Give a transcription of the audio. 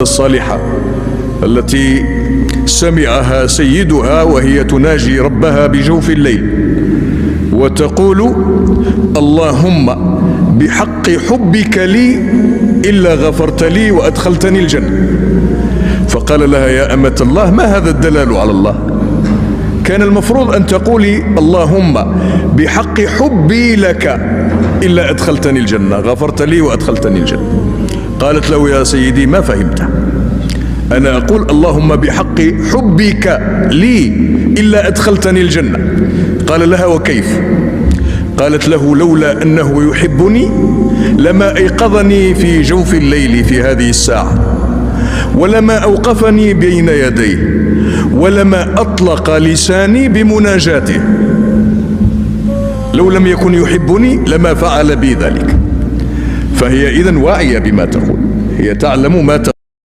الصالحة التي سمعها سيدها وهي تناجي ربها بجوف الليل وتقول: اللهم بحق حبك لي إلا غفرت لي وأدخلتني الجنة. فقال لها: يا أمة الله، ما هذا الدلال على الله؟ كان المفروض أن تقولي: اللهم بحق حبي لك إلا أدخلتني الجنة، غفرت لي وأدخلتني الجنة. قالت له: يا سيدي ما فهمت، أنا أقول اللهم بحق حبك لي إلا أدخلتني الجنة. قال لها: وكيف؟ قالت له: لولا أنه يحبني لما أيقظني في جوف الليل في هذه الساعة، ولما أوقفني بين يديه، ولما أطلق لساني بمناجاته. لو لم يكن يحبني لما فعل بي ذلك. فهي إذن واعية بما تقول، هي تعلم ما تقول.